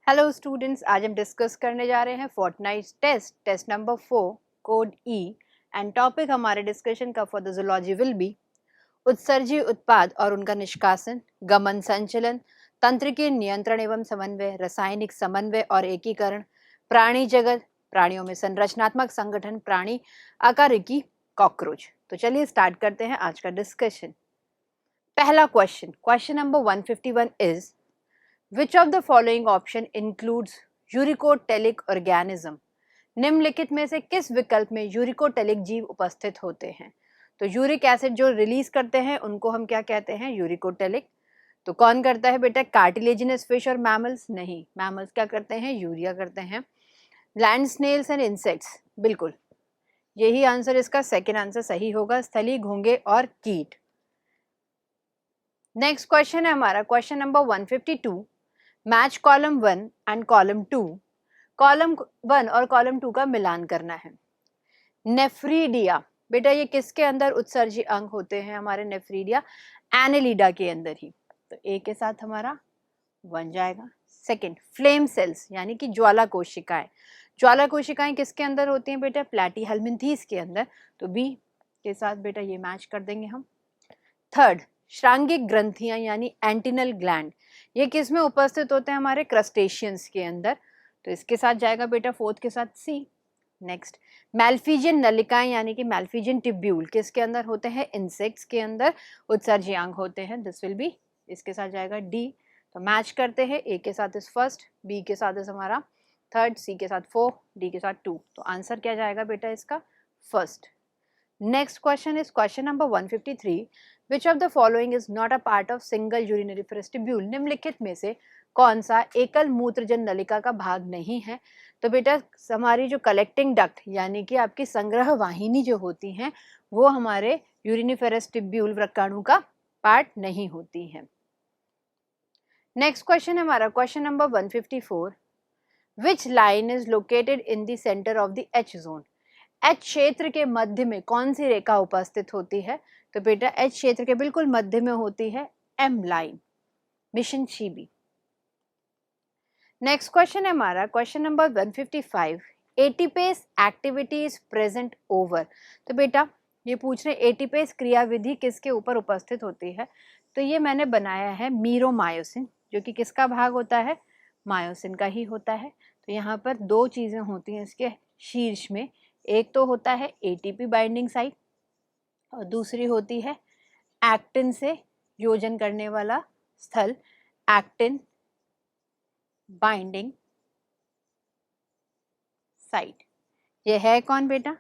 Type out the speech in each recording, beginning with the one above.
Hello students, आज हम discuss करने जा रहे हैं fortnight test number 4 code E and topic हमारे डिस्कशन का for the zoology will be उत्सर्जी उत्पाद और उनका निष्कासन, गमन संचलन, तंत्रिकीय नियंत्रण एवं समन्वय, रासायनिक समन्वय और एकीकरण, प्राणी जगत, प्राणियों में संरचनात्मक संगठन, प्राणी आकारिकी, कॉकरोच। तो चलिए स्टार्ट करते हैं आज का डिस्कशन। पहला question number 151 is Which of the following option includes uricotelic organism? निम्नलिखित में से किस विकल्प में यूरिकोटेलिक जीव उपस्थित होते हैं? तो यूरिक एसिड जो रिलीज करते हैं उनको हम क्या कहते हैं? यूरिकोटेलिक। तो कौन करता है बेटा? कार्टिलेजिनस फिश और मैमल्स? नहीं, मैमल्स क्या करते हैं? यूरिया करते हैं। Land snails and insects? बिल्कुल, यही आंसर, इसका सेकेंड आंसर सही होगा, स्थलीय घोंघे और कीट। नेक्स्ट क्वेश्चन है हमारा question number 152। Match column 1 and column 2। Column 1 और कॉलम 2 का मिलान करना है। नेफ्रीडिया, बेटा ये किसके अंदर उत्सर्जी अंग होते हैं? हमारे नेफ्रीडिया एनेलिडा के अंदर ही। तो ए के साथ हमारा 1 जाएगा। सेकंड, फ्लेम सेल्स यानी कि ज्वाला कोशिकाएं। ज्वाला कोशिकाएं किसके अंदर होती हैं बेटा? प्लैटीहेल्मिन्थीस के अंदर। तो बी के साथ बेटा ये मैच कर देंगे हम। थर्ड, श्रांगिक ग्रंथियां यानी एंटिनल ग्लैंड, ये किस में उपस्थित होते हैं? हमारे क्रस्टेशियंस के अंदर। तो इसके साथ जाएगा बेटा फोर्थ के साथ सी। नेक्स्ट, मैल्फिजियन नलिकाएं यानी कि मैल्फिजियन ट्यूब्यूल किसके अंदर होते हैं? इंसेक्ट्स के अंदर उत्सर्जी अंग होते हैं। दिस विल बी, इसके साथ जाएगा डी। तो मैच करते हैं, ए के साथ इस फर्स्ट, बी के साथ इस हमारा थर्ड, सी के साथ 4, डी के साथ 2। तो आंसर क्या जाएगा बेटा इसका? First. Next question is question number 153। Which of the following is not a part of single urinary vestibule? निम्नलिखित में से कौन सा एकल मूत्रजन नलिका का भाग नहीं है? तो बेटा हमारी जो कलेक्टिंग डक्ट यानी कि आपकी संग्रह वाहिनी जो होती हैं वो हमारे यूरिनिफेरस टिब्यूल वृक्काणु का पार्ट नहीं होती हैं। नेक्स्ट क्वेश्चन है हमारा question number 154। Which line is located in the center of the H zone? H क्षेत्र के मध्य में कौन सी रेखा उपस्थित होती है? तो बेटा एच क्षेत्र के बिल्कुल मध्य में होती है एम लाइन, मिशन शिबी। नेक्स्ट क्वेश्चन है हमारा question number 155। ATPase activity is present over. तो बेटा ये पूछ रहे एटीपेस क्रियाविधि किसके ऊपर उपस्थित होती है? तो ये मैंने बनाया है मीरोमायोसिन, जो कि किसका भाग होता है? मायोसिन का ही होता है। तो यहाँ पर दो चीजें होती हैं इसके शीर्ष में, एक तो होता है एटीपी बाइंडिंग साइट और दूसरी होती है एक्टिन से योजन करने वाला स्थल, एक्टिन बाइंडिंग साइट। ये है कौन बेटा?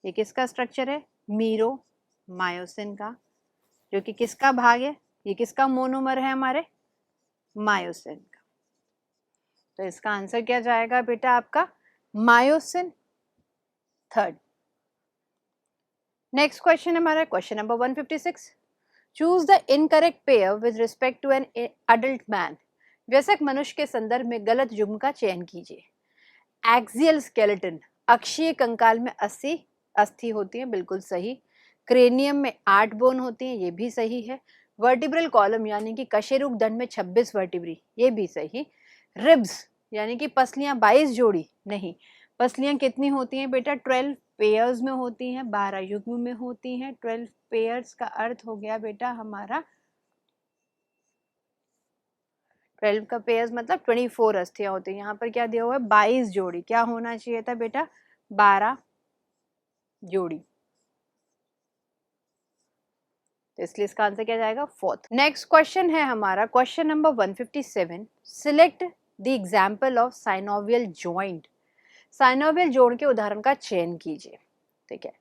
ये किसका स्ट्रक्चर है? मीरोमायोसिन का, जो कि किसका भाग है? ये किसका मोनोमर है? हमारे मायोसिन का। तो इसका आंसर क्या जाएगा बेटा आपका? Myosin third. नेक्स्ट क्वेश्चन हमारा question number 156। Choose the incorrect pair with respect to an adult man. वयस्क मनुष्य के संदर्भ में गलत युग्म का चयन कीजिए। एक्सियल स्केलेटन, अक्षीय कंकाल में 80 अस्थि होती है, बिल्कुल सही। क्रेनियम में 8 बोन होती हैं, ये भी सही है। वर्टिब्रल कॉलम यानी कि कशेरुक दंड में 26 वर्टिब्री, ये भी सही। रिब्स यानी कि पसलियां 22 जोड़ी नहीं, पसलियां कितनी होती हैं बेटा? 12 पेयर्स में होती हैं, 12 युग्म में होती हैं। 12 पेयर्स का अर्थ हो गया बेटा हमारा 12 का पेयर्स मतलब 24 अस्थियां होती हैं। यहाँ पर क्या दिया हुआ है? 22 जोड़ी। क्या होना चाहिए था बेटा? 12 जोड़ी। तो इसलिए इसका आंसर क्या जाएगा? फोर्थ। नेक्स्ट क्वेश्चन है हमारा question number 157। Select the example of synovial joint. Synovial जोड़ के उदाहरण का चयन कीजिए। ठीक है,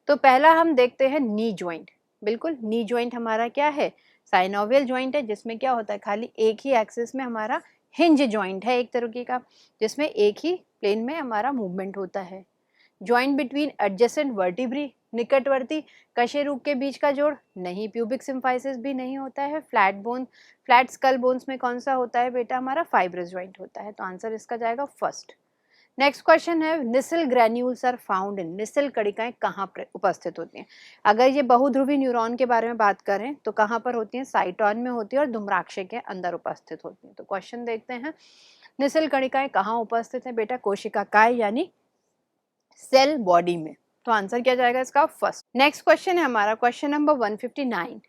तो पहला हम देखते हैं नी जॉइंट। बिल्कुल, नी जॉइंट हमारा क्या है? साइनोवियल जॉइंट है, जिसमें क्या होता है? खाली एक ही एक्सिस में हमारा हिंज जॉइंट है एक तरीके का, जिसमें एक ही प्लेन में हमारा मूवमेंट होता है। जॉइंट बिटवीन एडजेसेंट वर्टिब्री, निकटवर्ती कशेरुक के बीच का जोड़ नहीं। प्यूबिक सिम्फाइसिस भी नहीं होता है। फ्लैट स्कल बोन्स में कौन सा होता है बेटा? हमारा फाइब्रस जॉइंट होता है। तो आंसर इसका जाएगा फर्स्ट। नेक्स्ट क्वेश्चन है Nisal granules are found in, Nisal कणिकाएं कहाँ पर उपस्थित होती हैं? अगर ये बहुध्रुवी न्यूरॉन के बारे में बात करें तो कहाँ पर होती हैं? साइटॉन में होती है और धूम्राक्ष के अंदर उपस्थित होती हैं। तो क्वेश्चन देखते हैं, निसल कणिकाएं कहाँ उपस्थित हैं बेटा? कोशिकाएं यानी सेल बॉडी में। तो आंसर क्या जाएगा इसका? फर्स्ट। नेक्स्ट क्वेश्चन है हमारा question number 159,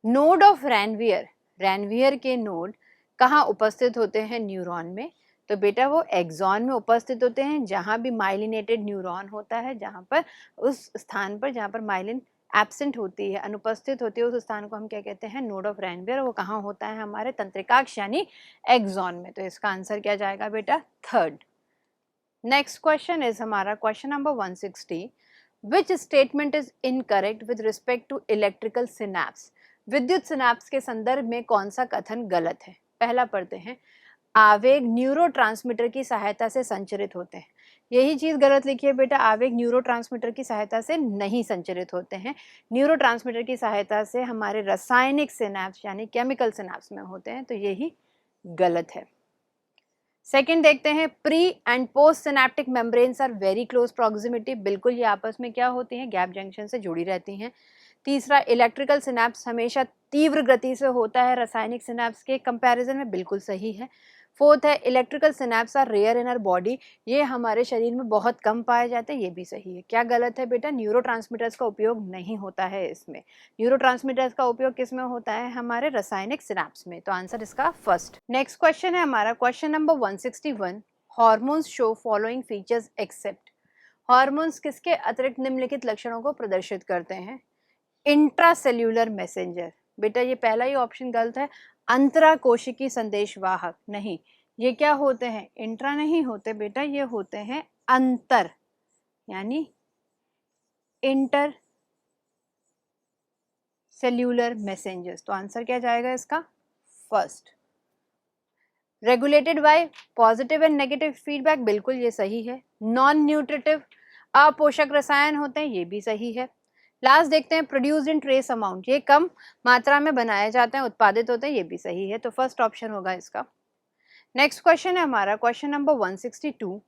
node of Ranvier, Ranvier के नोड कहाँ उपस्थित होते हैं न्यूरॉन में? तो बेटा वो एक्सॉन में उपस्थित होते हैं, जहाँ भी माइलिनेटेड न्यूरॉन होता है, जहाँ पर उस स्थान पर जहाँ पर माइलिन एब्सेंट होती है, अनुपस्थित होती है, उस स्थान को हम क्या कहते हैं? Node of Ranvier. वो कहाँ होता है? हमारे तंत्रिकाक्ष यानी एक्सॉन में। तो इसका आंसर क्या जाएगा बेटा? थर्ड। नेक्स्ट क्वेश्चन इज हमारा question number 160, which statement is incorrect with respect to electrical synapse? विद्युत सिनैप्स के संदर्भ में कौन सा कथन गलत है? पहला पढ़ते हैं, आवेग न्यूरोट्रांसमीटर की सहायता से संचरित होते हैं। यही चीज गलत लिखी है बेटा, आवेग न्यूरोट्रांसमीटर की सहायता से नहीं संचरित होते हैं। न्यूरोट्रांसमीटर की सहायता से हमारे रासायनिक सिनैप्स यानी केमिकल सिनैप्स में होते हैं। तो यही गलत है। सेकेंड देखते हैं, pre and post synaptic membranes are very close proximity, बिल्कुल ये आपस में क्या होती हैं? गैप जंक्शन से जुड़ी रहती हैं। तीसरा, इलेक्ट्रिकल सिनैप्स हमेशा तीव्र गति से होता है रासायनिक सिनैप्स के कंपैरिजन में, बिल्कुल सही है। फोर्थ है, electrical synapse are rare in our body, ये हमारे शरीर में बहुत कम पाए जाते हैं, ये भी सही है। क्या गलत है बेटा? न्यूरोट्रांसमीटर्स का उपयोग नहीं होता है इसमें। न्यूरोट्रांसमीटर्स का उपयोग किस में होता है? हमारे रासायनिक सिनैप्स में। तो आंसर इसका फर्स्ट। नेक्स्ट क्वेश्चन है हमारा question number 161, hormones show following features except, hormones किसके अतिरिक्त निम्नलिखित लक्षणों को प्रदर्शित करते हैं? इंट्रासेल्यूलर मैसेंजर, बेटा ये पहला ही ऑप्शन गलत है। अंतराकोशिकी संदेशवाहक, नहीं, ये क्या होते हैं? इंट्रा नहीं होते बेटा, ये होते हैं अंतर यानी इंटर सेल्यूलर मैसेंजर्स। तो आंसर क्या जाएगा इसका? First. Regulated by positive and negative feedback, बिल्कुल ये सही है। नॉन न्यूट्रिटिव अपोषक रसायन होते हैं, ये भी सही है। लास्ट देखते हैं, प्रोड्यूस्ड इन ट्रेस अमाउंट, ये कम मात्रा में बनाए जाते हैं, उत्पादित होते हैं, ये भी सही है। तो फर्स्ट ऑप्शन होगा इसका। नेक्स्ट क्वेश्चन है हमारा question number 162,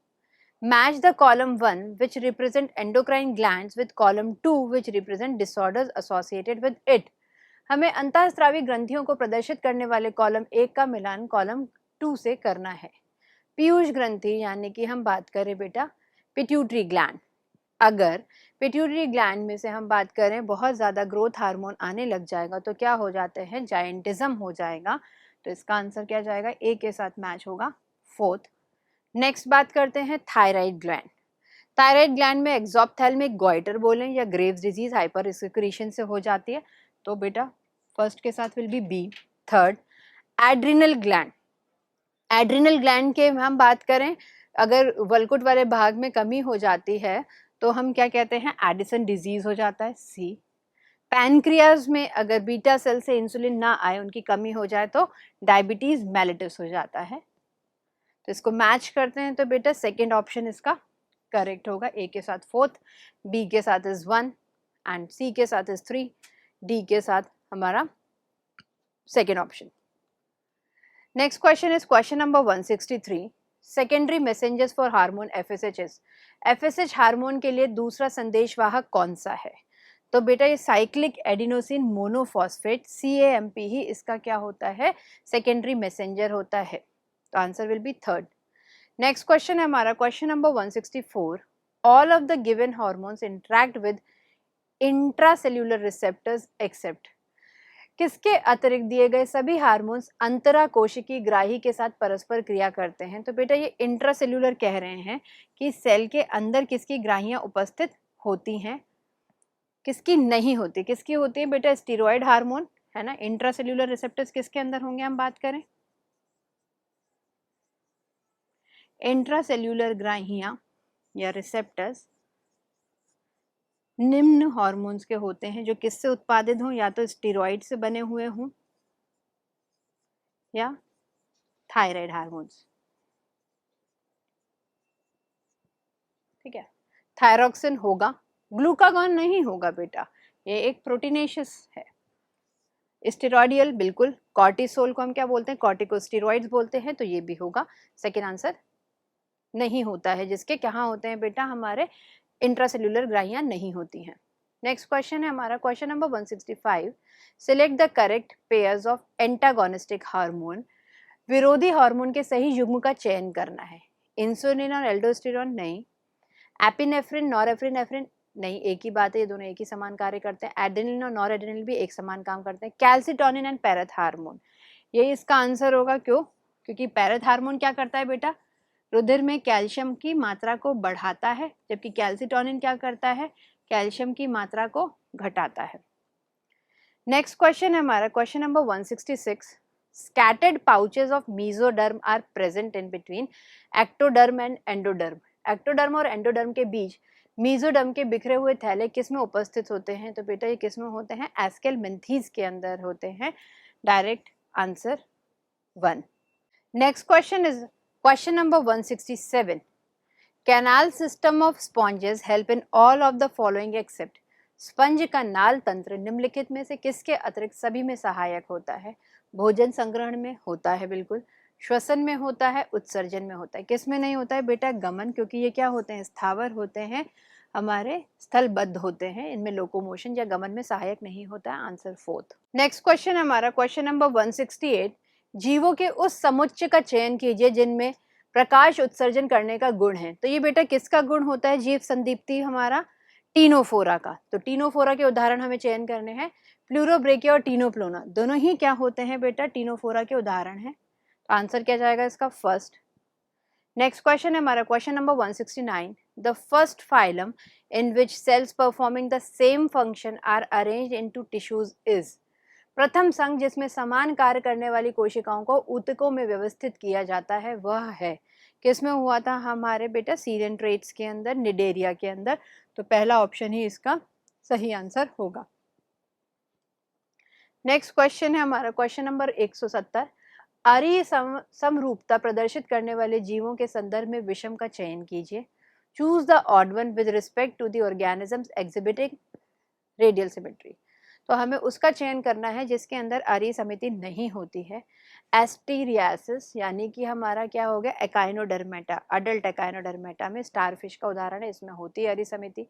match the column 1 which represent endocrine glands with column 2 which represent disorders associated with it. हमें अंतःस्रावी ग्रंथियों को प्रदर्शित करने वाले कॉलम 1 का मिलान कॉलम 2 से करना है। पीयूष ग्रंथि यानी कि हम बात करें बेटा पिट्यूटरी ग्लैंड, अगर पिट्यूटरी ग्लैंड में से हम बात करें बहुत ज़्यादा ग्रोथ हार्मोन आने लग जाएगा तो क्या हो जाते हैं? जायंटिज्म हो जाएगा। तो इसका आंसर क्या जाएगा? ए के साथ मैच होगा, फोर्थ। नेक्स्ट बात करते हैं थायराइड ग्लैंड। थायराइड ग्लैंड में एक्सोप्थेल्मिक गॉइटर बोलें या ग्रेव्स डिजीज हाइपर सिक्रीशन से हो जाती है। तो बेटा फर्स्ट के साथ will be B. Third, adrenal gland, adrenal gland के हम बात करें अगर वल्कुट वाले भाग में कमी हो जाती है तो हम क्या कहते हैं? एडिसन डिजीज हो जाता है, सी। पैनक्रियाज में अगर बीटा सेल से इंसुलिन ना आए, उनकी कमी हो जाए तो डायबिटीज मेलिटस हो जाता है। तो इसको मैच करते हैं तो बेटा सेकेंड ऑप्शन इसका करेक्ट होगा। ए के साथ फोर्थ, बी के साथ इज 1 एंड सी के साथ इज 3, डी के साथ हमारा second option. Next question is question number 163, secondary messengers for hormone FSHs. FSH hormone के लिए दूसरा संदेशवाहक कौन सा है? तो बेटा ये साइक्लिक एडिनोसिन मोनोफॉस्फेट CAMP ही इसका क्या होता है? सेकेंडरी मैसेंजर होता है। तो answer will be third. Next question है हमारा question number 164, all of the given hormones interact with intracellular receptors except, किसके अतिरिक्त दिए गए सभी हार्मोन्स अंतराकोशिकी ग्राही के साथ परस्पर क्रिया करते हैं? तो बेटा ये इंट्रासेल्यूलर कह रहे हैं कि सेल के अंदर किसकी ग्राहियां उपस्थित होती हैं, किसकी नहीं होती? किसकी होती है बेटा? स्टीरॉयड हार्मोन है ना। इंट्रासेल्यूलर रिसेप्टर्स किसके अंदर होंगे हम बात करें? इंट्रासेल्यूलर ग्राहियां या रिसेप्टर्स निम्न हार्मोन्स के होते हैं जो किससे उत्पादित हों? या तो स्टीरॉयड से बने हुए हों या थायराइड हार्मोन्स। ठीक है, थायरोक्सिन होगा, ग्लूकागॉन नहीं होगा बेटा, ये एक प्रोटीनेशियस है। स्टेरॉयडियल बिल्कुल, कॉर्टिसोल को हम क्या बोलते हैं? कॉर्टिकोस्टेरॉइड्स बोलते हैं, तो ये भी होगा। सेकेंड आंसर नहीं होता है, जिसके कहाँ होते हैं बेटा, हमारे इंट्रासेल्यूलर ग्राहियां नहीं होती हैं। नेक्स्ट क्वेश्चन है हमारा question number 165, select the correct pairs of antagonistic hormone. विरोधी हार्मोन के सही युग्म का चयन करना है। इंसुलिन और एल्डोस्टेरोन नहीं, एपिनेफ्रिन नॉरएफ्रिनेफ्रिन नहीं, एक ही बात है, ये दोनों एक ही समान कार्य करते हैं। एड्रेनलिन और नॉरएड्रेनलिन भी एक समान काम करते हैं। कैल्सिटोनिन एंड पैराथार्मोन, ये इसका आंसर होगा। क्यों? क्योंकि पैराथार्मोन क्या करता है बेटा, रुधिर में कैल्शियम की मात्रा को बढ़ाता है, जबकि कैल्सिटोनिन क्या करता है, कैल्शियम की मात्रा को घटाता है। नेक्स्ट क्वेश्चन है हमारा question number 166, scattered pouches of mesoderm are present in between ectoderm and endoderm। Ectoderm और एंडोडर्म के बीच मीजोडर्म के बिखरे हुए थैले किस में उपस्थित होते हैं? तो बेटा ये किस में होते हैं? एस्केलमेंथीज के अंदर होते हैं। Direct answer 1। Next question is question number 167, canal system of sponges help in all of the following except. Sponge का नाल तंत्र निम्नलिखित में से किसके अतिरिक्त सभी में सहायक होता है? भोजन संग्रहण में होता है बिल्कुल, श्वसन में होता है, उत्सर्जन में होता है। किस में नहीं होता है बेटा? गमन, क्योंकि ये क्या होते हैं? स्थावर होते हैं, हमारे स्थलबद्ध होते हैं, इनमें लोकोमोशन या गमन में सहायक नहीं होता है। आंसर 4। नेक्स्ट क्वेश्चन हमारा क्वेश्चन नंबर 168, जीवों के उस समुच्चय का चयन कीजिए जिनमें प्रकाश उत्सर्जन करने का गुण है। तो ये बेटा किसका गुण होता है? जीव संदीप्ति हमारा टीनोफोरा का। तो टीनोफोरा के उदाहरण हमें चयन करने हैं। प्लूरोब्रेकिया और टीनोप्लोना दोनों ही क्या होते हैं बेटा? टीनोफोरा के उदाहरण हैं। तो आंसर क्या जाएगा इसका? फर्स्ट। नेक्स्ट क्वेश्चन है हमारा question number 169, the first phylum in which cells performing the same function are arranged into tissues is. प्रथम संघ जिसमें समान कार्य करने वाली कोशिकाओं को ऊतकों में व्यवस्थित किया जाता है वह है, किस में हुआ था? हमारे बेटा सीरेंट्रेट्स के अंदर, निडेरिया के अंदर। तो पहला ऑप्शन ही इसका सही आंसर होगा। नेक्स्ट क्वेश्चन है हमारा क्वेश्चन नंबर 170, अरीय समरूपता प्रदर्शित करने वाले जीवों के संदर्भ में विषम का चयन कीजिए। Choose the odd one with respect to the organisms exhibiting radial symmetry. तो हमें उसका चयन करना है जिसके अंदर अरीय समिति नहीं होती है। एस्टीरियासिस यानी कि हमारा क्या हो गया? एकाइनोडर्मेटा, अडल्ट एकाइनोडर्मेटा में स्टारफिश का उदाहरण है, इसमें होती है अरीय समिति।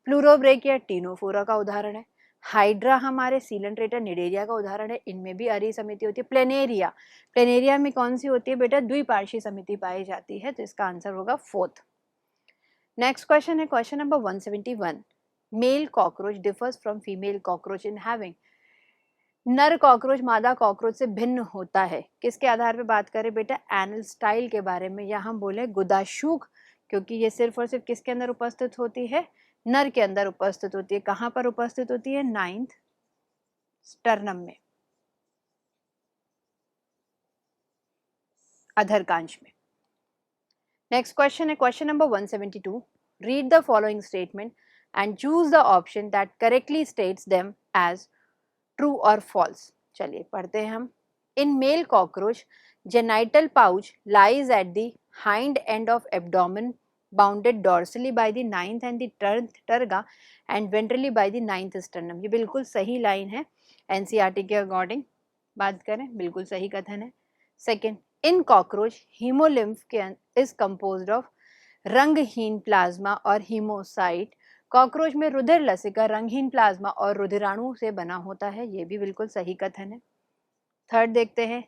प्लूरोब्रेकिया टीनोफोरा का उदाहरण है। हाइड्रा हमारे सीलेंट्रेटा निडेरिया का उदाहरण है, इनमें भी अरीय समिति होती है। प्लेनेरिया, प्लेनेरिया में कौन सी होती है बेटा? द्विपार्श्वीय समिति पाई जाती है। तो इसका आंसर होगा 4th। नेक्स्ट क्वेश्चन है question number 171, male cockroach differs from female cockroach in having. नर कॉकरोच मादा कॉकरोच से भिन्न होता है, किसके आधार पे बात करें बेटा? एनल स्टाइल के बारे में, या हम बोले गुदाशुक, क्योंकि ये सिर्फ और सिर्फ किसके अंदर उपस्थित होती है? नर के अंदर उपस्थित होती है। कहां पर उपस्थित होती है? 9th स्टर्नम में, अधरकांश में। नेक्स्ट क्वेश्चन है question number 172, read the following statement and choose the option that correctly states them as true और फॉल्स। चलिए पढ़ते हैं हम। In male cockroach genital pouch lies at the hind end of abdomen, bounded dorsally by the 9th and the 10th terga and ventrally by the 9th sternum. ये बिल्कुल सही line है, NCERT के अकॉर्डिंग बात करें बिल्कुल सही कथन है। सेकेंड, इन कॉकरोच हीमोलिम्फ के इज कंपोज्ड ऑफ रंगहीन प्लाज्मा और हीमोसाइट। कॉकरोच में रुधिर लसिका रंगहीन प्लाज्मा और रुधिराणु से बना होता है, ये भी बिल्कुल सही कथन है। थर्ड देखते हैं,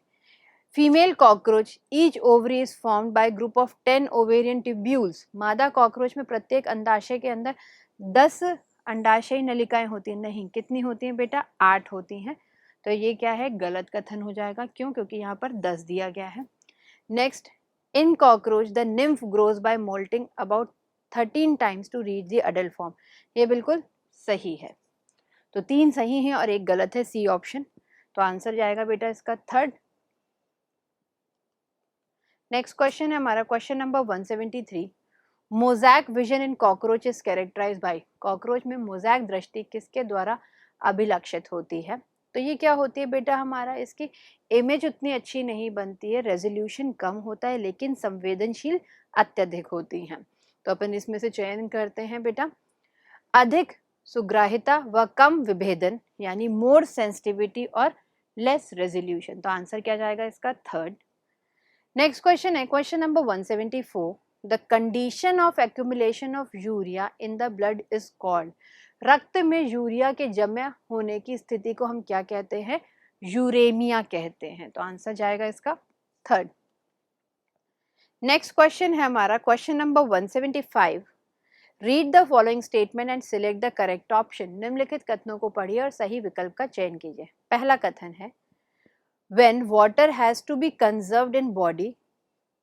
female cockroach each ovary is formed by group of 10 ovarian tubules. मादा कॉकरोच में प्रत्येक अंडाशय के अंदर 10 अंडाशयी नलिकाएं होती हैं। नहीं, कितनी होती हैं बेटा? 8 होती हैं। तो ये क्या है? गलत कथन हो जाएगा। क्यों? क्योंकि यहाँ पर 10 दिया गया है। Next, in cockroach the nymph grows by moulting about 13 times to reach the adult form. ये बिल्कुल सही है। तो 3 सही है और 1 गलत है, सी ऑप्शन। तो आंसर जाएगा बेटा इसका 3rd। नेक्स्ट क्वेश्चन है हमारा question number 173, mosaic vision in cockroach is characterised by. Cockroach में मोज़ैक दृष्टि किसके द्वारा अभिलक्षित होती है? तो ये क्या होती है बेटा? हमारा इसकी इमेज उतनी अच्छी नहीं बनती है, रेजोल्यूशन कम होता है, लेकिन संवेदनशील अत्यधिक होती हैं। तो अपन इसमें से चयन करते हैं बेटा, अधिक सुग्राहिता व कम विभेदन, यानी मोर सेंसिटिविटी और लेस रेजोल्यूशन। तो आंसर क्या जाएगा इसका? 3rd। नेक्स्ट क्वेश्चन है question number 174, the condition of accumulation of urea in the blood is called, रक्त में यूरिया के जमा होने की स्थिति को हम क्या कहते हैं, यूरेमिया कहते हैं। तो आंसर जाएगा इसका थर्ड। नेक्स्ट क्वेश्चन है हमारा question number 175। Read the following statement and select the correct option. निम्नलिखित कथनों को पढ़िए और सही विकल्प का चयन कीजिए। पहला कथन है when water has to be conserved in body,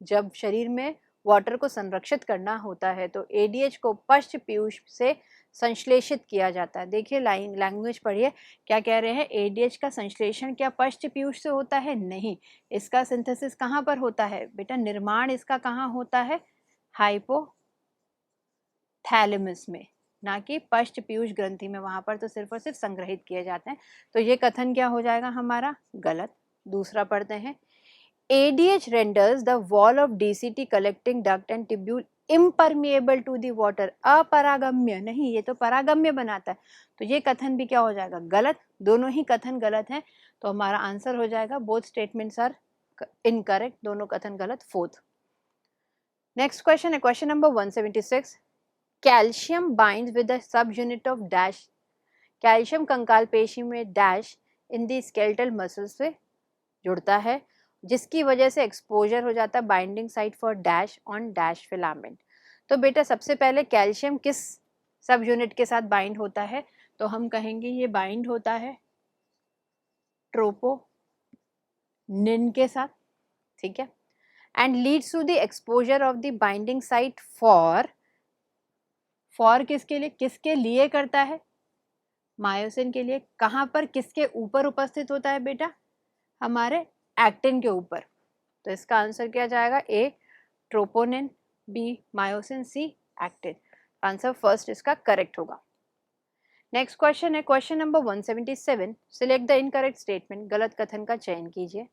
जब शरीर में वाटर को संरक्षित करना होता है तो एडीएच को पश्च पीयूष से संश्लेषित किया जाता है। देखिए लाइन लैंग्वेज पढ़िए, क्या कह रहे हैं, एडीएच का संश्लेषण क्या पश्च पीयूष से होता है? नहीं, इसका सिंथेसिस कहाँ पर होता है बेटा, निर्माण इसका कहाँ होता है, हाइपोथैलेमस में, ना कि पश्च पीयूष ग्रंथि में, वहां पर तो सिर्फ और सिर्फ संग्रहित किए जाते हैं। तो ये कथन क्या हो जाएगा हमारा, गलत। दूसरा पढ़ते हैं, ADH renders the wall of DCT collecting duct and tubule impermeable to the water, अपरागम्य नहीं, ये तो परागम्य बनाता है। तो ये कथन भी क्या हो जाएगा, गलत। दोनों ही कथन गलत हैं, तो हमारा आंसर हो जाएगा बोथ स्टेटमेंट्स आर इनकरेक्ट, दोनों कथन गलत, फोर्थ। नेक्स्ट क्वेश्चन है question number 176। Calcium binds with the sub unit of dash, calcium कंकाल पेशी में dash in the skeletal muscles से जुड़ता है, जिसकी वजह से एक्सपोजर हो जाता है binding site for dash on dash filament. तो बेटा सबसे पहले कैल्शियम किस सब यूनिट के साथ बाइंड होता है, तो हम कहेंगे ये बाइंड होता है ट्रोपोनिन के साथ, ठीक है, and leads to the exposure of the binding site for किसके लिए, किसके लिए करता है, मायोसिन के लिए। कहाँ पर, किसके ऊपर उपस्थित होता है बेटा, हमारे एक्टिन के ऊपर। तो इसका आंसर क्या जाएगा, ए ट्रोपोनिन, बी मायोसिन, सी एक्टिन। आंसर फर्स्ट इसका करेक्ट होगा। नेक्स्ट क्वेश्चन है question number 177। Select the incorrect statement, गलत कथन का चयन कीजिए।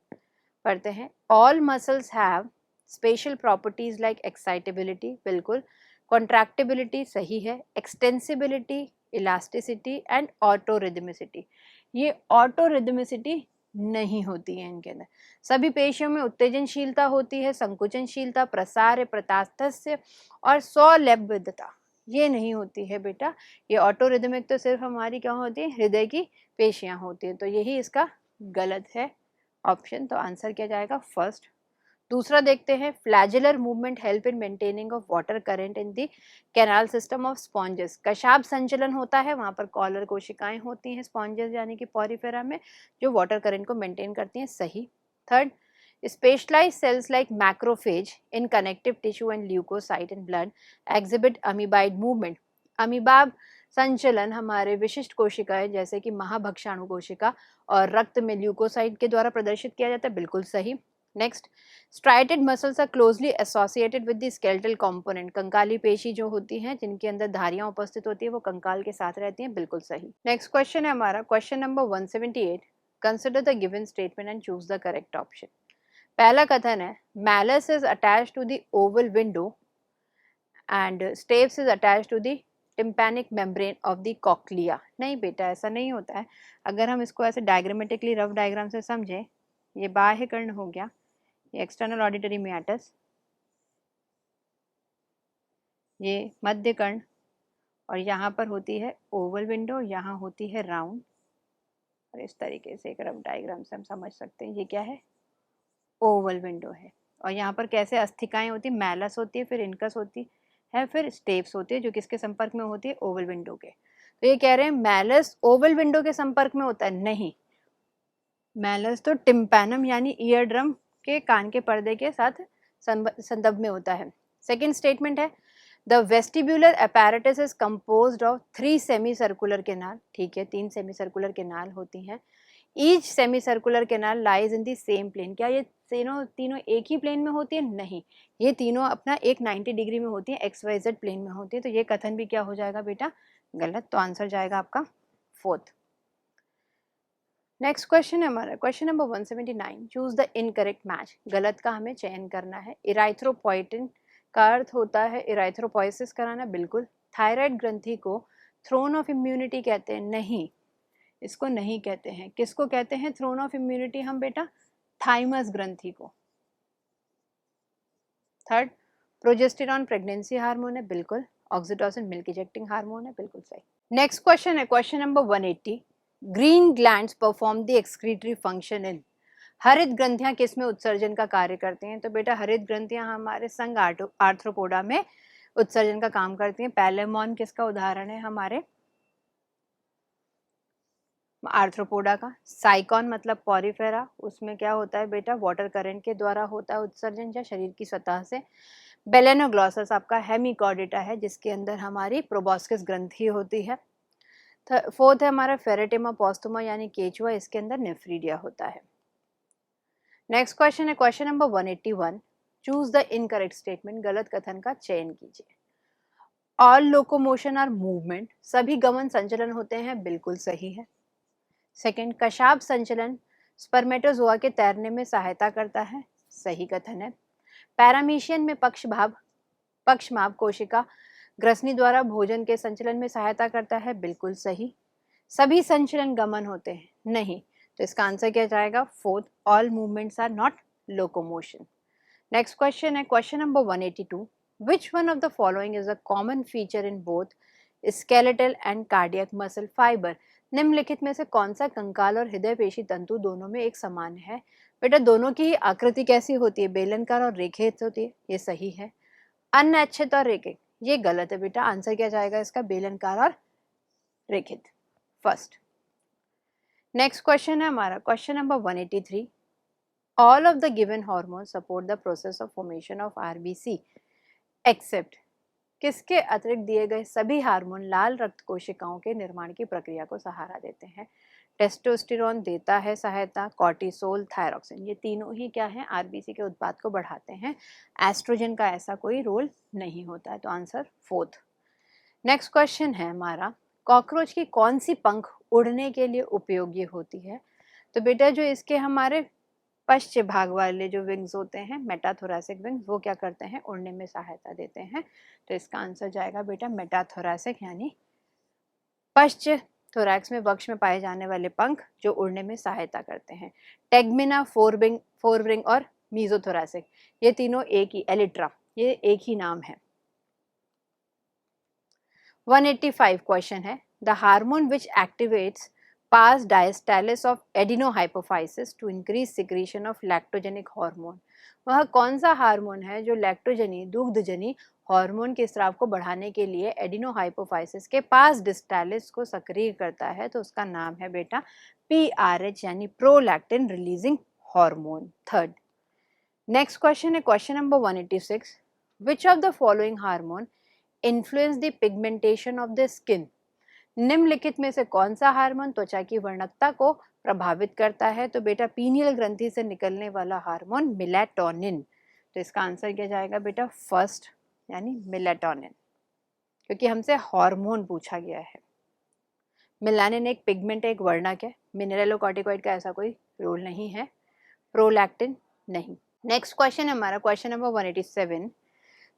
पढ़ते हैं, all muscles have special properties like excitability, बिल्कुल। कॉन्ट्रैक्टिबिलिटी सही है, एक्सटेंसिबिलिटी, इलास्टिसिटी एंड ऑटोरिदमिसिटी, ये ऑटोरिदमिसिटी नहीं होती है इनके अंदर। सभी पेशियों में उत्तेजनशीलता होती है, संकुचनशीलता, प्रसार, प्रतास्थस्य और सौलभ्यता, ये नहीं होती है बेटा। ये ऑटोरिदमिक तो सिर्फ हमारी क्या होती है, हृदय की पेशियां होती हैं। तो यही इसका गलत है ऑप्शन, तो आंसर क्या जाएगा, फर्स्ट। दूसरा देखते हैं, flagellar movement help in maintaining of water current in the canal system of sponges, कशाब संचलन होता है, वहां पर कॉलर कोशिकाएं होती हैं स्पॉन्जेस यानी कि पॉरीफेरा में, जो वाटर करंट को मेंटेन करती हैं, सही। Third, specialised cells like macrophage in connective tissue and leucocyte in blood exhibit amoeboid movement, अमीबाब संचलन हमारे विशिष्ट कोशिकाएं जैसे कि महाभक्षाणु कोशिका और रक्त में ल्यूकोसाइट के द्वारा प्रदर्शित किया जाता है, बिल्कुल सही। Next, striated muscles are closely associated with the skeletal component, कंकाली पेशी जो होती हैं जिनके अंदर धारियां उपस्थित होती है वो कंकाल के साथ रहती हैं, बिल्कुल सही। नेक्स्ट क्वेश्चन है हमारा question number 178। Consider the given statement and choose the correct option. पहला कथन है, malleus is attached to the oval window and stapes is attached to the tympanic membrane of the cochlea. नहीं बेटा, ऐसा नहीं होता है। अगर हम इसको ऐसे डायग्रामेटिकली रफ डायग्राम से समझें, ये बाह्य कर्ण हो गया, ये एक्सटर्नल ऑडिटरी मियाटस, ये मध्य कर्ण, और यहाँ पर होती है ओवल विंडो, यहाँ होती है राउंड, और इस तरीके से एक रफ डायग्राम से हम समझ सकते हैं ये क्या है, ओवल विंडो है। और यहाँ पर कैसे अस्थिकाएं होती है, मैलस होती है, फिर इनकस होती है, फिर स्टेप्स होती है, जो किसके संपर्क में होती है, ओवल विंडो के। तो ये कह रहे हैं मैलस ओवल विंडो के संपर्क में होता है, नहीं, मैलस तो टिम्पैनम यानी ईयर ड्रम के कान के पर्दे के साथ संदर्भ में होता है। सेकेंड स्टेटमेंट है, the vestibular apparatus is composed of 3 semi circular canal, ठीक है, 3 सेमी सर्कुलर कैनाल होती हैं। Each semi circular canal lies in the same plane, क्या ये तीनों एक ही प्लेन में होती है, नहीं, ये तीनों अपना एक 90 डिग्री में होती है, XYZ प्लेन में होती है। तो ये कथन भी क्या हो जाएगा बेटा, गलत। तो आंसर जाएगा आपका फोर्थ। नेक्स्ट क्वेश्चन है हमारा question number 179। Choose the incorrect match, गलत का हमें चयन करना है। इराइथ्रोपोइटिन का अर्थ होता है इराइथ्रोपोइसिस कराना, बिल्कुल। थायराइड ग्रंथि को थ्रोन ऑफ इम्यूनिटी कहते हैं, नहीं, इसको नहीं कहते हैं। किसको कहते हैं थ्रोन ऑफ इम्यूनिटी हम बेटा, थाइमस ग्रंथि को। थर्ड, प्रोजेस्टेरॉन प्रेगनेंसी हार्मोन है, बिल्कुल। ऑक्सीटोसिन मिल्क इजेक्टिंग हार्मोन है, बिल्कुल सही। नेक्स्ट क्वेश्चन है question number 180। Green glands perform the excretory function in. हरित ग्रंथियां किस में उत्सर्जन का कार्य करती हैं? तो बेटा हरित ग्रंथियां हमारे संघ आर्थ्रोपोडा में उत्सर्जन का काम करती हैं। पैलेमॉन किसका उदाहरण है? हमारे आर्थ्रोपोडा का। साइकॉन मतलब पॉरीफेरा, उसमें क्या होता है बेटा? वाटर करंट के द्वारा होता है उत्सर्जन या शरीर की सतह से। बेलेनोग्लॉसस आपका हेमिकॉर्डिटा है, जिसके अंदर हमारी प्रोबॉस्किस ग्रंथि होती है। फोर्थ है हमारा फेरेटिमा पोस्टुमा यानी केचुआ, इसके अंदर नेफ्रीडिया होता है। नेक्स्ट क्वेश्चन है question number 181। Choose the incorrect statement. गलत कथन का चयन कीजिए। All locomotion are movement. सभी गमन संचलन होते हैं, बिल्कुल सही है। सेकंड, कशाप संचलन स्पर्मेटोजोआ के तैरने में सहायता करता है, सही कथन है। पैरामीशियन में पक्षमाप कोशिका ग्रसनी द्वारा भोजन के संचलन में सहायता करता है, बिल्कुल सही। सभी संचलन गमन होते हैं, नहीं। तो इसका आंसर क्या जाएगा? Fourth, all movements are not locomotion. Next question है question number 182। Which one of the following is a common feature in both skeletal and cardiac muscle fibre. निम्नलिखित में से कौन सा कंकाल और हृदय पेशी तंतु दोनों में एक समान है? बेटा दोनों की आकृति कैसी होती है? बेलनकार और रेखित होती है, ये सही है। अनिच्छित और रेखित, ये गलत है बेटा। आंसर क्या जाएगा इसका? बेलनकार और रेखित, फर्स्ट। नेक्स्ट क्वेश्चन है हमारा question number 183। All of the given hormone support the process of formation of RBC except. किसके अतिरिक्त दिए गए सभी हार्मोन लाल रक्त कोशिकाओं के निर्माण की प्रक्रिया को सहारा देते हैं? टेस्टोस्टेरोन देता है सहायता, कॉर्टिसोल, थायरोक्सिन, ये तीनों ही क्या है? आरबीसी के उत्पाद को बढ़ाते हैं। एस्ट्रोजन का ऐसा कोई रोल नहीं होता है, तो आंसर फोर्थ। नेक्स्ट क्वेश्चन है हमारा, कॉकरोच की कौन सी पंख उड़ने के लिए उपयोगी होती है? तो बेटा जो इसके हमारे पश्च भाग वाले जो विंग्स होते हैं, मेटाथोरैसिक विंग्स, वो क्या करते हैं? उड़ने में सहायता देते हैं। तो इसका आंसर जाएगा बेटा मेटाथोरैसिक यानी पश्च थोरैक्स में वक्ष में पाए जाने वाले पंख जो उड़ने में सहायता करते हैं। टेग्मिना, फोरविंग और मीजोथोरैसिक, ये तीनों एक ही, एलिट्रा, ये एक ही नाम है। 185 क्वेश्चन है, the hormone which activates pars distalis of adenohypophysis to increase secretion of lactogenic hormone. वह कौन सा हार्मोन है जो लैक्टोजनी दुग्धजनी हार्मोन के स्राव को बढ़ाने के लिए एडिनोहाइपोफाइसिस के पास डिस्टालिस को सक्रिय करता है? तो उसका नाम है बेटा PRH यानी prolactin releasing hormone, third. Next question है question number 186। Which of the following hormone influence the pigmentation of the skin. निम्नलिखित में से कौन सा हार्मोन त्वचा की वर्णकता को प्रभावित करता है? तो बेटा पीनियल ग्रंथि से निकलने वाला हार्मोन मेलाटोनिन। तो इसका आंसर क्या जाएगा बेटा? फर्स्ट यानी मेलाटोनिन, क्योंकि हमसे हार्मोन पूछा गया है। मेलानिन एक पिगमेंट है, एक वर्णक है। मिनरलोकॉर्टिकॉइड का ऐसा कोई रोल नहीं है। प्रोलैक्टिन नहीं। नेक्स्ट क्वेश्चन हमारा question number 187।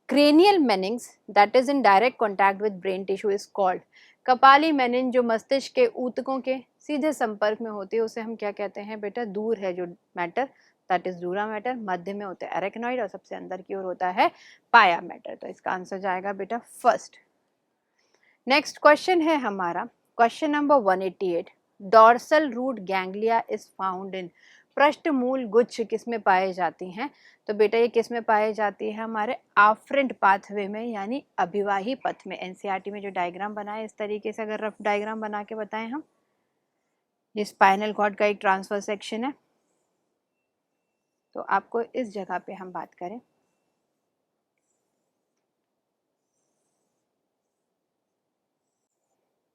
Cranial meninges that is in direct contact with brain tissue is called. कपाली मेनिन जो मस्तिष्क के ऊतकों के सीधे संपर्क में होती है, उसे हम क्या कहते हैं बेटा? दूर है जो मैटर, दैट इज दूरा मैटर। मध्य में होता है एरेक्नॉइड और सबसे अंदर की ओर होता है पाया मैटर। तो इसका आंसर जाएगा बेटा फर्स्ट। नेक्स्ट क्वेश्चन है हमारा question number 188। Dorsal root ganglia is found in. पृष्ठमूल गुच्छ किस में पाए जाती हैं? तो बेटा ये किस में पाई जाती है? हमारे आफ्रेंट पाथवे में यानी अभिवाही पथ में। एनसीईआरटी में जो डायग्राम बना है इस तरीके से अगर रफ डायग्राम बना के बताएं हम, ये स्पाइनल कॉर्ड का एक ट्रांसफर सेक्शन है, तो आपको इस जगह पे हम बात करें,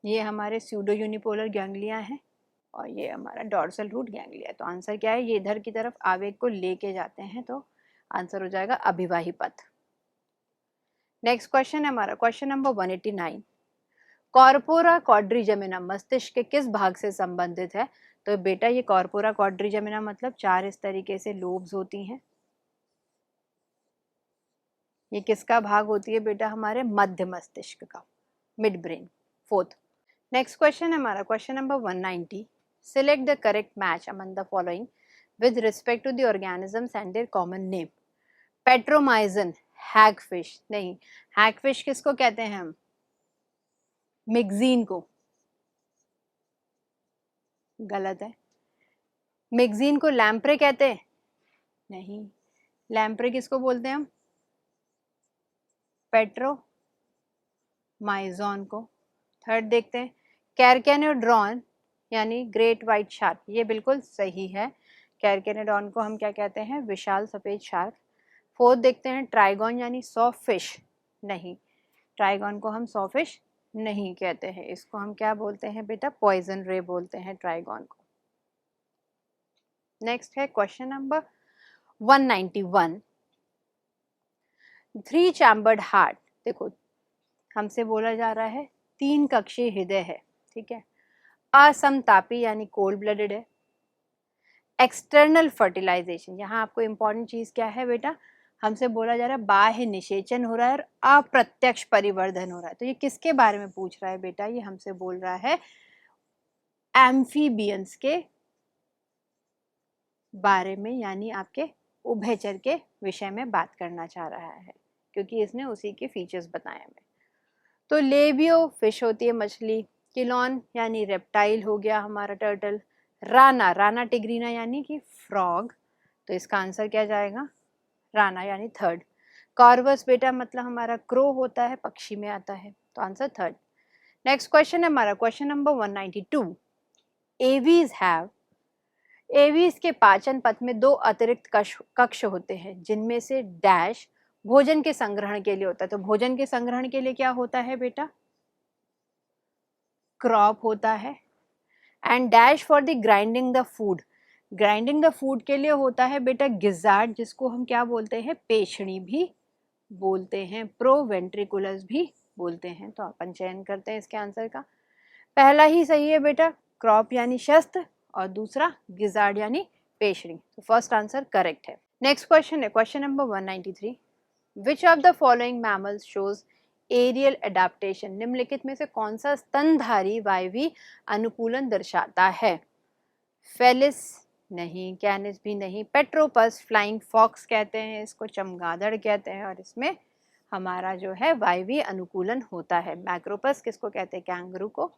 ये हमारे स्यूडो यूनिपोलर गैंग्लिया है और ये हमारा डॉर्सल रूट गैंग्लिया। तो आंसर क्या है? ये इधर की तरफ आवेग को लेके जाते हैं, तो आंसर हो जाएगा अभिवाही पथ। नेक्स्ट क्वेश्चन है हमारा क्वेश्चन नंबर 189। कॉर्पोरा क्वाड्रिजेमिना मस्तिष्क के किस भाग से संबंधित है? तो बेटा ये कॉर्पोरा क्वाड्रिजेमिना मतलब चार इस तरीके से लोब्स होती हैं। ये किसका भाग होती है बेटा? हमारे मध्य मस्तिष्क का, mid brain, fourth. Next question है हमारा question number 190। Select the correct match among the following with respect to the organisms and their common name. Petromyzon hagfish नहीं, हैगफिश किसको कहते हैं हम? मिगजीन को, गलत है। मिगजीन को लैम्प्रे कहते हैं? नहीं, लैम्प्रे किसको बोलते हैं हम? पेट्रो माइजॉन को। थर्ड देखते हैं, कैरकेनोड्रॉन यानी ग्रेट वाइट शार्क, ये बिल्कुल सही है। कैरकेनोड्रॉन को हम क्या कहते हैं? विशाल सफेद शार्क। फोर्थ देखते हैं, ट्राइगॉन यानी सॉ फिश, नहीं, ट्राइगॉन को हम सॉ फिश नहीं कहते हैं, इसको हम क्या बोलते हैं बेटा? पॉइजन रे बोलते हैं ट्राइगॉन को। नेक्स्ट है क्वेश्चन नंबर 191, 3 चैम्बर्ड हार्ट। देखो, हमसे बोला जा रहा है 3 कक्षीय हृदय है, ठीक है, असमतापी यानी कोल्ड ब्लडेड है, एक्सटर्नल फर्टिलाइजेशन, यहाँ आपको इंपॉर्टेंट चीज क्या है बेटा? हमसे बोला जा रहा है बाह्य निषेचन हो रहा है और अप्रत्यक्ष परिवर्धन हो रहा है, तो ये किसके बारे में पूछ रहा है बेटा? ये हमसे बोल रहा है एम्फीबियंस के बारे में, यानी आपके उभयचर के विषय में बात करना चाह रहा है, क्योंकि इसने उसी के फीचर्स बताए हमें। तो लेबियो फिश होती है मछली, किलॉन यानी रेप्टाइल हो गया हमारा टर्टल, राना, राना टिग्रीना यानी कि फ्रॉग, तो इसका आंसर क्या जाएगा? राना यानी थर्ड। कॉर्वस बेटा मतलब हमारा क्रो होता है, पक्षी में आता है, तो आंसर थर्ड। नेक्स्ट क्वेश्चन है हमारा question number 192, aves have, aves के पाचन पथ में 2 अतिरिक्त कक्ष होते हैं, जिनमें से डैश भोजन के संग्रहण के लिए होता है, तो भोजन के संग्रहण के लिए क्या होता है बेटा? क्रॉप होता है, and dash for the grinding the food, grinding the food के लिए होता है बेटा गिजार्ड, जिसको हम क्या बोलते हैं? पेशणी भी बोलते हैं, प्रोवेंट्रिकुलस भी बोलते हैं, तो अपन चयन करते हैं इसके आंसर का। पहला ही सही है बेटा, क्रॉप यानी शस्त्र, और दूसरा गिजार्ड यानी पेशणी, तो फर्स्ट आंसर करेक्ट है। नेक्स्ट क्वेश्चन है question number 193, which of the following mammals shows aerial adaptation, निम्नलिखित में से कौन सा स्तनधारी वायवीय अनुकूलन दर्शाता है? फेलिस नहीं, कैनिस भी नहीं, पेट्रोपस, फ्लाइंग फॉक्स कहते हैं इसको, चमगादड़ कहते हैं, और इसमें हमारा जो है वायवीय अनुकूलन होता है। मैक्रोपस किसको कहते हैं? कैंगरू को।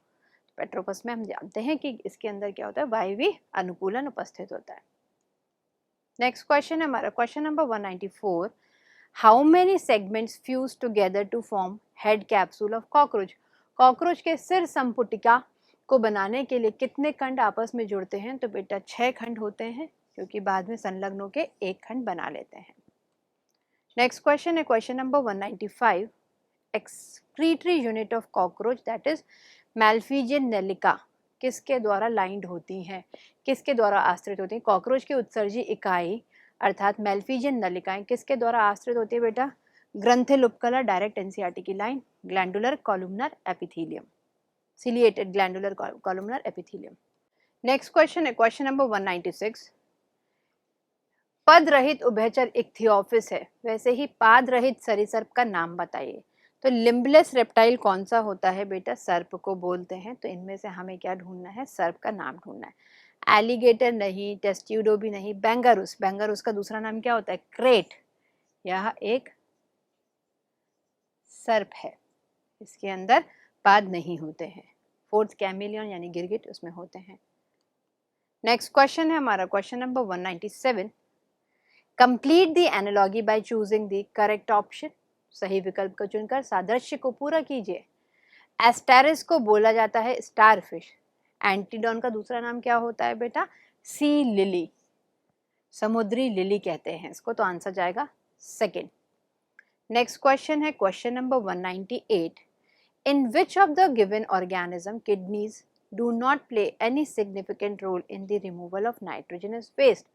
पेट्रोपस में हम जानते हैं कि इसके अंदर क्या होता है? वायवीय अनुकूलन उपस्थित होता है। नेक्स्ट क्वेश्चन है हमारा question number 194, how many segments fuse together to form head capsule of cockroach, cockroach के सिर संपुटिका को बनाने के लिए कितने खंड आपस में जुड़ते हैं? तो बेटा 6 खंड होते हैं, क्योंकि बाद में संलग्नों के 1 खंड बना लेते हैं। नेक्स्ट क्वेश्चन है question number 195, excretory unit of cockroach that is Malpighian नेलिका किसके द्वारा लाइंड होती हैं, किसके द्वारा आश्रित होती हैं? कॉकरोच की उत्सर्जी इकाई अर्थात मैल्फीजियन नलिकाएं किसके द्वारा आश्रित होती है बेटा? ग्रंथिल उपकला, डायरेक्ट एनसीईआरटी की line, glandular columnar epithelium, ciliated glandular columnar epithelium. Next question है क्वेश्चन नंबर 196, पद रहित उभयचर इक्थियोफिस है, वैसे ही पाद रहित सरीसर्प का नाम बताइए। तो लिम्बलेस रेप्टाइल कौन सा होता है बेटा? सर्प को बोलते हैं, तो इनमें से हमें क्या ढूंढना है? सर्प का नाम ढूंढना है। एलिगेटर नहीं, टेस्ट्यूडो भी नहीं, बेंगारूस, बेंगारूस का दूसरा नाम क्या होता है? क्रेट, यह एक सर्प है, इसके अंदर पाद नहीं होते हैं। फोर्थ कैमिलियन यानी गिरगिट उसमें होते हैं। नेक्स्ट क्वेश्चन है हमारा question number 197, complete the analogy by choosing the correct option, सही विकल्प को चुनकर सादृश्य को पूरा कीजिए। एस्टेरिस को बोला जाता है स्टारफिश, एंटीडॉन का दूसरा नाम क्या होता है बेटा? सी लिली, समुद्री लिली कहते हैं इसको, तो आंसर जाएगा सेकंड। नेक्स्ट क्वेश्चन है question number 198, in which of the given organism kidneys do not play any significant role in the removal of nitrogenous waste,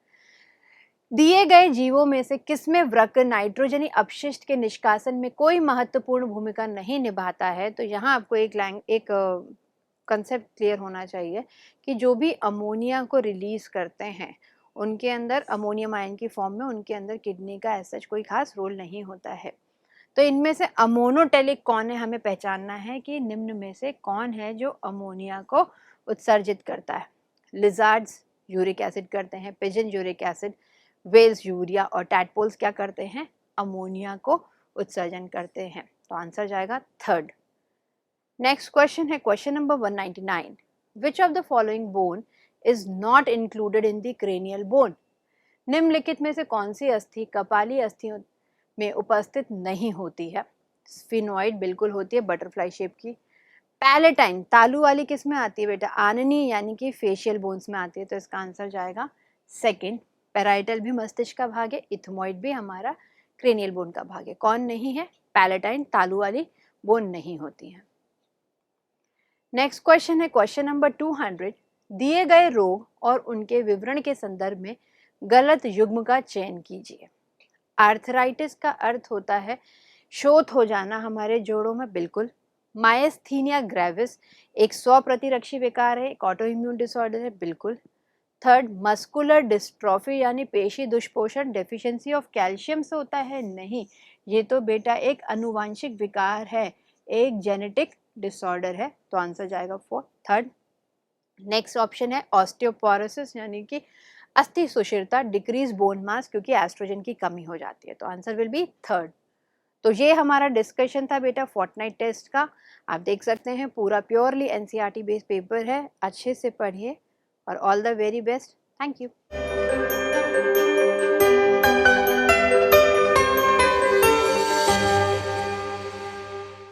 दिए गए जीवों में से किसमें वृक्क नाइट्रोजनी अपशिष्ट के निष्कासन में कोई महत्वपूर्ण भूमिका नहीं निभाता है? तो यहाँ आपको एक कंसेप्ट क्लियर होना चाहिए कि जो भी अमोनिया को रिलीज करते हैं उनके अंदर अमोनियम आयन की फॉर्म में उनके अंदर किडनी का ऐसा कोई खास रोल नहीं होता है। तो इनमें से अमोनोटेलिक कौन है, हमें पहचानना है कि निम्न में से कौन है जो अमोनिया को उत्सर्जित करता है। लिजार्ड्स यूरिक एसिड करते हैं, pigeon uric acid, whales urea, और टैडपोल्स क्या करते हैं? अमोनिया को उत्सर्जन करते हैं। तो आंसर जाएगा थर्ड। नेक्स्ट क्वेश्चन है question number 199, which of the following bone is not included in the cranial bone? निम्नलिखित में से कौन सी अस्थि कपाली अस्थियों में उपस्थित नहीं होती है? स्फिनोइड बिल्कुल होती है, बटरफ्लाई शेप की। पैलेटाइन तालू वाली किस में आती है बेटा? आननी यानी कि फेशियल बोन्स में आती है, तो इसका आंसर जाएगा सेकंड। पैराइटल भी मस्तिष्क का भाग है, इथमोइड भी हमारा क्रेनियल बोन का भाग है। कौन नहीं है? पैलेटाइन, तालू वाली बोन नहीं होती है। नेक्स्ट क्वेश्चन है क्वेश्चन नंबर 200, दिए गए रोग और उनके विवरण के संदर्भ में गलत युग्म का चयन कीजिए। आर्थराइटिस का अर्थ होता है शोथ हो जाना हमारे जोड़ों में, बिल्कुल। मायस्थीनिया ग्रेविस एक स्वप्रतिरक्षी विकार है, एक ऑटो इम्यून डिसऑर्डर है, बिल्कुल। थर्ड, मस्कुलर डिस्ट्रॉफी यानी पेशी दुष्पोषण डेफिशिएंसी ऑफ कैल्शियम से होता है, नहीं, ये तो बेटा एक अनुवांशिक विकार है, एक जेनेटिक डिसऑर्डर है, तो आंसर जाएगा फॉर थर्ड। नेक्स्ट ऑप्शन है ऑस्टियोपोरोसिस यानी कि अस्थि सुषिरता, डिक्रीज बोन मास क्योंकि एस्ट्रोजन की कमी हो जाती है, तो आंसर विल बी थर्ड। तो ये हमारा डिस्कशन था बेटा फोर्टनाइट टेस्ट का। आप देख सकते हैं पूरा प्योरली एनसीईआरटी बेस्ड पेपर है, अच्छे से पढ़िए और all the very best. Thank you.